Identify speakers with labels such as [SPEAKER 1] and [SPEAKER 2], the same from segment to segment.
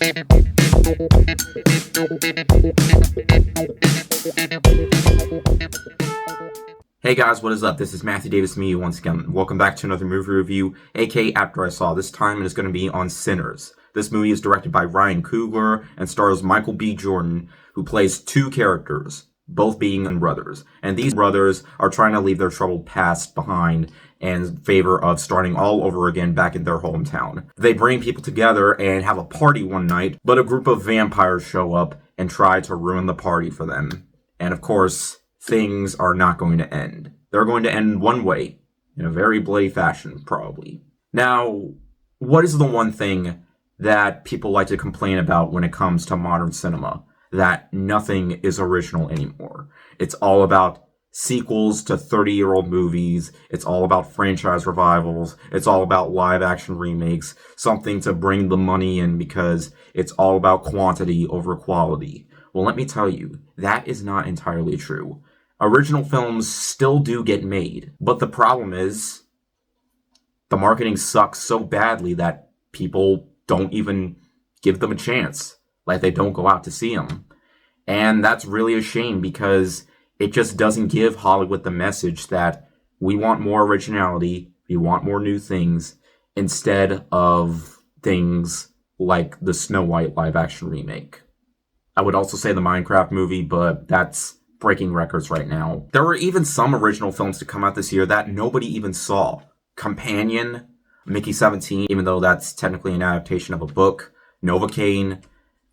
[SPEAKER 1] Hey guys, what is up? This is Matthew Davis, me once again. Welcome back to another movie review, aka After I Saw. This time it is going to be on Sinners. This movie is directed by Ryan Coogler and stars Michael B. Jordan, who plays two characters, both being brothers. And these brothers are trying to leave their troubled past behind in favor of starting all over again back in their hometown. They bring people together and have a party one night, but a group of vampires show up and try to ruin the party for them. And of course, things are not going to end. They're going to end one way, in a very bloody fashion, probably. Now, what is the one thing that people like to complain about when it comes to modern cinema? That nothing is original anymore. It's all about sequels to 30-year-old movies. It's all about franchise revivals. It's all about live-action remakes. Something to bring the money in because it's all about quantity over quality. Well, let me tell you, that is not entirely true. Original films still do get made, but the problem is the marketing sucks so badly that people don't even give them a chance. Like, they don't go out to see them. And that's really a shame because it just doesn't give Hollywood the message that we want more originality, we want more new things, instead of things like the Snow White live-action remake. I would also say the Minecraft movie, but that's breaking records right now. There were even some original films to come out this year that nobody even saw. Companion, Mickey 17, even though that's technically an adaptation of a book, Novocaine.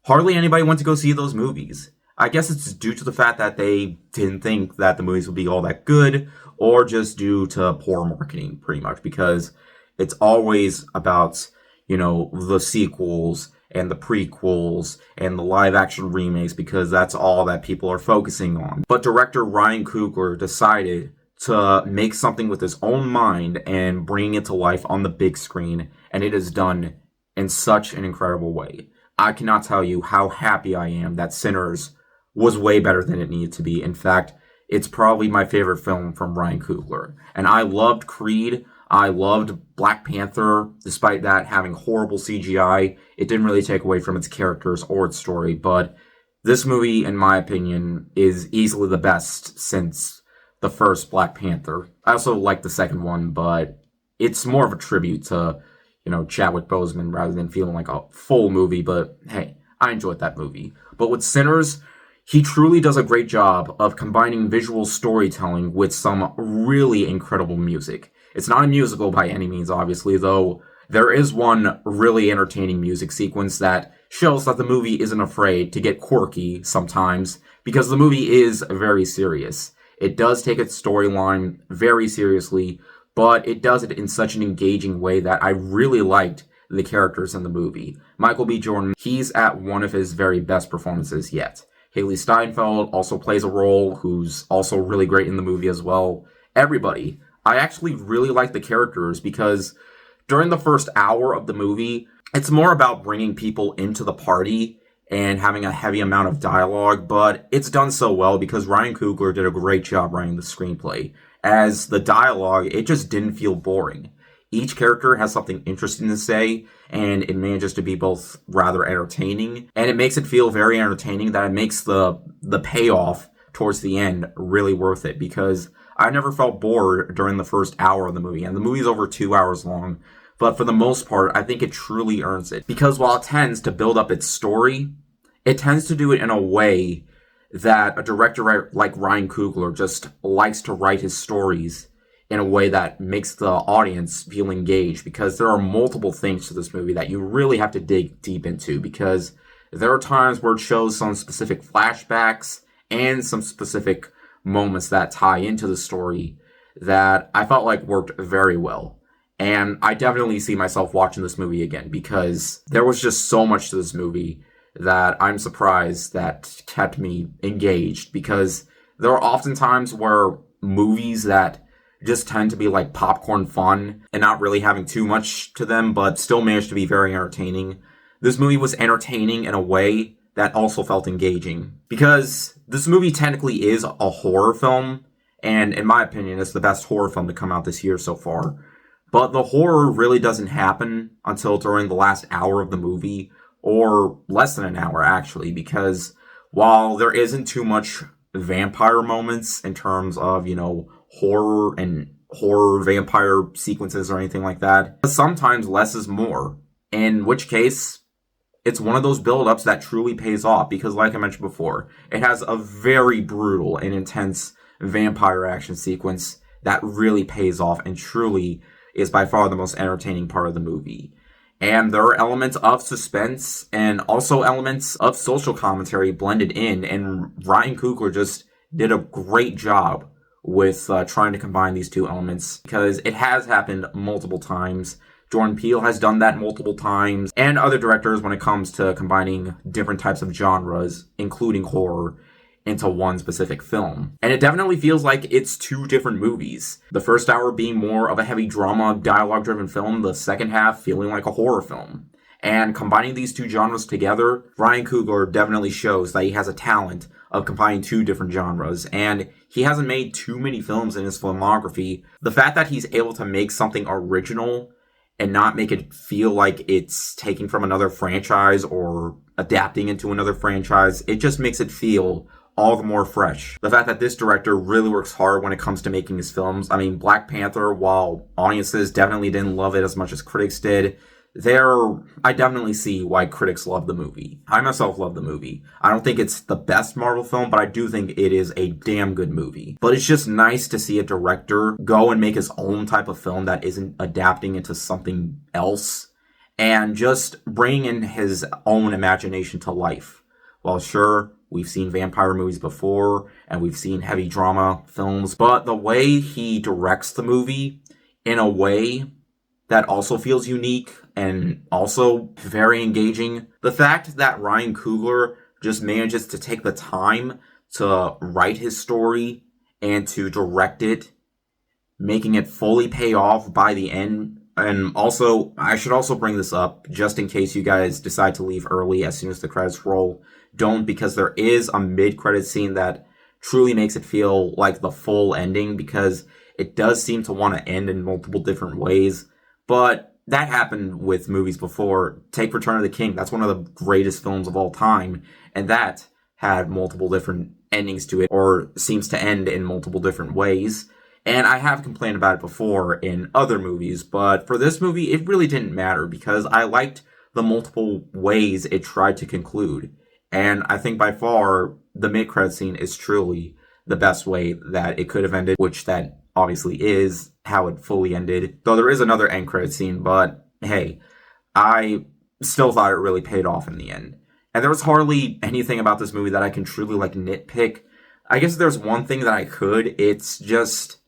[SPEAKER 1] Hardly anybody went to go see those movies. I guess it's due to the fact that they didn't think that the movies would be all that good, or just due to poor marketing, pretty much, because it's always about, the sequels and the prequels and the live-action remakes, because that's all that people are focusing on. But director Ryan Coogler decided to make something with his own mind and bring it to life on the big screen, and it is done in such an incredible way. I cannot tell you how happy I am that Sinners was way better than it needed to be. In fact, it's probably my favorite film from Ryan Coogler. And I loved Creed. I loved Black Panther. Despite that having horrible CGI, it didn't really take away from its characters or its story. But this movie, in my opinion, is easily the best since the first Black Panther. I also like the second one, but it's more of a tribute to, Chadwick Boseman rather than feeling like a full movie. But hey, I enjoyed that movie. But with Sinners, he truly does a great job of combining visual storytelling with some really incredible music. It's not a musical by any means, obviously, though there is one really entertaining music sequence that shows that the movie isn't afraid to get quirky sometimes, because the movie is very serious. It does take its storyline very seriously, but it does it in such an engaging way that I really liked the characters in the movie. Michael B. Jordan, he's at one of his very best performances yet. Haley Steinfeld also plays a role who's also really great in the movie as well. Everybody. I actually really like the characters because during the first hour of the movie, it's more about bringing people into the party and having a heavy amount of dialogue, but it's done so well because Ryan Coogler did a great job writing the screenplay. As the dialogue, it just didn't feel boring. Each character has something interesting to say, and it manages to be both rather entertaining, and it makes it feel very entertaining that it makes the payoff towards the end really worth it, because I never felt bored during the first hour of the movie, and the movie's over 2 hours long, but for the most part, I think it truly earns it, because while it tends to build up its story, it tends to do it in a way that a director like Ryan Coogler just likes to write his stories in a way that makes the audience feel engaged, because there are multiple things to this movie that you really have to dig deep into, because there are times where it shows some specific flashbacks and some specific moments that tie into the story that I felt like worked very well. And I definitely see myself watching this movie again, because there was just so much to this movie that I'm surprised that kept me engaged, because there are often times where movies that just tend to be like popcorn fun and not really having too much to them, but still manage to be very entertaining. This movie was entertaining in a way that also felt engaging, because this movie technically is a horror film, and in my opinion, it's the best horror film to come out this year so far. But the horror really doesn't happen until during the last hour of the movie, or less than an hour actually, because while there isn't too much vampire moments in terms of, horror vampire sequences or anything like that, but sometimes less is more. In which case, it's one of those build-ups that truly pays off because, like I mentioned before, it has a very brutal and intense vampire action sequence that really pays off and truly is by far the most entertaining part of the movie. And there are elements of suspense and also elements of social commentary blended in, and Ryan Coogler just did a great job with trying to combine these two elements because it has happened multiple times. Jordan Peele has done that multiple times, and other directors when it comes to combining different types of genres, including horror, into one specific film. And it definitely feels like it's two different movies. The first hour being more of a heavy drama, dialogue-driven film, the second half feeling like a horror film. And combining these two genres together, Ryan Coogler definitely shows that he has a talent of combining two different genres, and he hasn't made too many films in his filmography. The fact that he's able to make something original and not make it feel like it's taking from another franchise or adapting into another franchise, it just makes it feel all the more fresh. The fact that this director really works hard when it comes to making his films. I mean, Black Panther, while audiences definitely didn't love it as much as critics did, I definitely see why critics love the movie. I myself love the movie. I don't think it's the best Marvel film, but I do think it is a damn good movie. But it's just nice to see a director go and make his own type of film that isn't adapting into something else and just bring in his own imagination to life. Well, sure, we've seen vampire movies before, and we've seen heavy drama films, but the way he directs the movie in a way that also feels unique and also very engaging. The fact that Ryan Coogler just manages to take the time to write his story and to direct it, making it fully pay off by the end. And also, I should also bring this up, just in case you guys decide to leave early as soon as the credits roll. Don't, because there is a mid-credit scene that truly makes it feel like the full ending, because it does seem to want to end in multiple different ways. But that happened with movies before. Take Return of the King. That's one of the greatest films of all time. And that had multiple different endings to it, or seems to end in multiple different ways. And I have complained about it before in other movies, but for this movie, it really didn't matter because I liked the multiple ways it tried to conclude. And I think by far, the mid-credit scene is truly the best way that it could have ended, which that obviously is how it fully ended. Though there is another end credit scene, but hey, I still thought it really paid off in the end. And there was hardly anything about this movie that I can truly nitpick. I guess there's one thing that I could. It's just,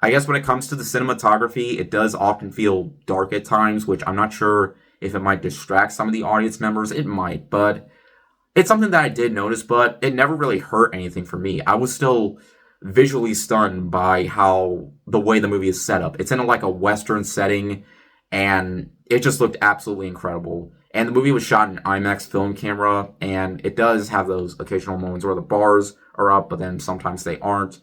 [SPEAKER 1] I guess when it comes to the cinematography, it does often feel dark at times, which I'm not sure if it might distract some of the audience members. It might, but it's something that I did notice, but it never really hurt anything for me. I was still visually stunned by how the way the movie is set up. It's in a Western setting, and it just looked absolutely incredible. And the movie was shot in IMAX film camera, and it does have those occasional moments where the bars are up, but then sometimes they aren't.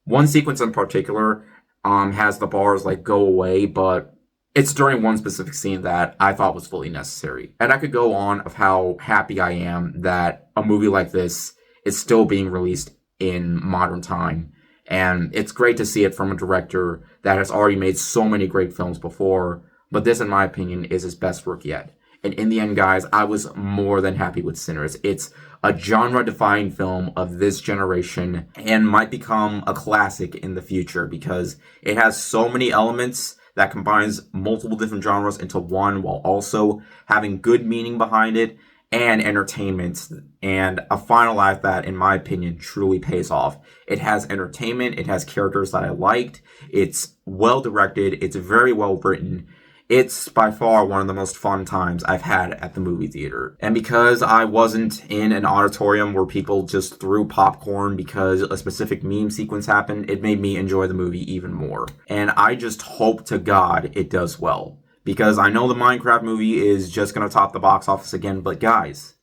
[SPEAKER 1] One sequence in particular has the bars go away, but it's during one specific scene that I thought was fully necessary. And I could go on of how happy I am that a movie like this is still being released in modern time. And it's great to see it from a director that has already made so many great films before, but this, in my opinion, is his best work yet. And in the end, guys, I was more than happy with Sinners. It's a genre-defining film of this generation and might become a classic in the future because it has so many elements that combines multiple different genres into one while also having good meaning behind it and entertainment, and a final act that, in my opinion, truly pays off. It has entertainment, it has characters that I liked, it's well directed, it's very well written. It's by far one of the most fun times I've had at the movie theater. And because I wasn't in an auditorium where people just threw popcorn because a specific meme sequence happened, it made me enjoy the movie even more. And I just hope to God it does well. Because I know the Minecraft movie is just going to top the box office again, but guys,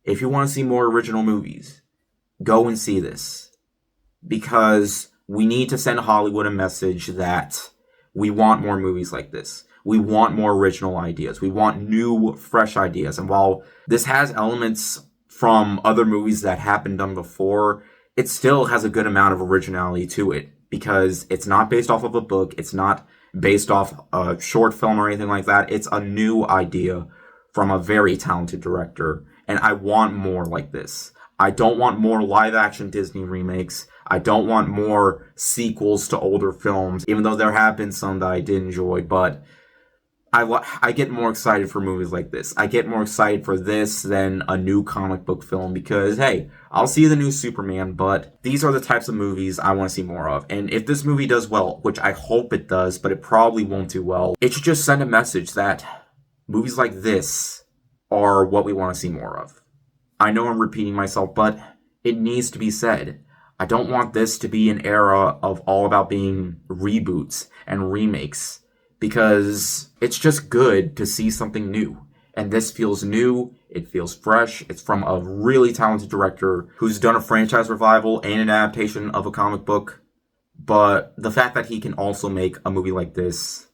[SPEAKER 1] if you want to see more original movies, go and see this. Because we need to send Hollywood a message that we want more movies like this. We want more original ideas. We want new, fresh ideas. And while this has elements from other movies that have been done before, it still has a good amount of originality to it because it's not based off of a book. It's not based off a short film or anything like that. It's a new idea from a very talented director. And I want more like this. I don't want more live action Disney remakes. I don't want more sequels to older films, even though there have been some that I did enjoy, but I get more excited for movies like this. I get more excited for this than a new comic book film because, hey, I'll see the new Superman, but these are the types of movies I want to see more of. And if this movie does well, which I hope it does, but it probably won't do well, it should just send a message that movies like this are what we want to see more of. I know I'm repeating myself, but it needs to be said. I don't want this to be an era of all about being reboots and remakes, because it's just good to see something new. And this feels new, it feels fresh, it's from a really talented director who's done a franchise revival and an adaptation of a comic book. But the fact that he can also make a movie like this,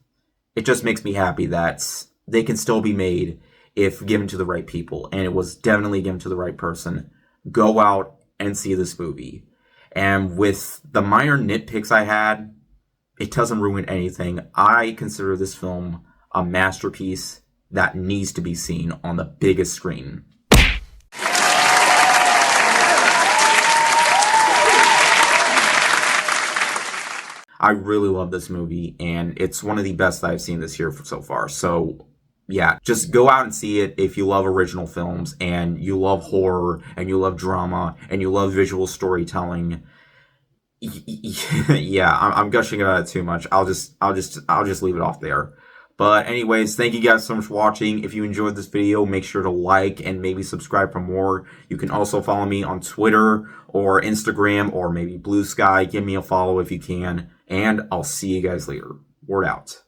[SPEAKER 1] it just makes me happy that they can still be made if given to the right people. And it was definitely given to the right person. Go out and see this movie. And with the minor nitpicks I had, it doesn't ruin anything. I consider this film a masterpiece that needs to be seen on the biggest screen. I really love this movie, and it's one of the best that I've seen this year so far. So, yeah, just go out and see it if you love original films, and you love horror, and you love drama, and you love visual storytelling. Yeah, I'm gushing about it too much. I'll just leave it off there. But anyways, thank you guys so much for watching. If you enjoyed this video, make sure to like and maybe subscribe for more. You can also follow me on Twitter or Instagram or maybe Blue Sky. Give me a follow if you can. And I'll see you guys later. Word out.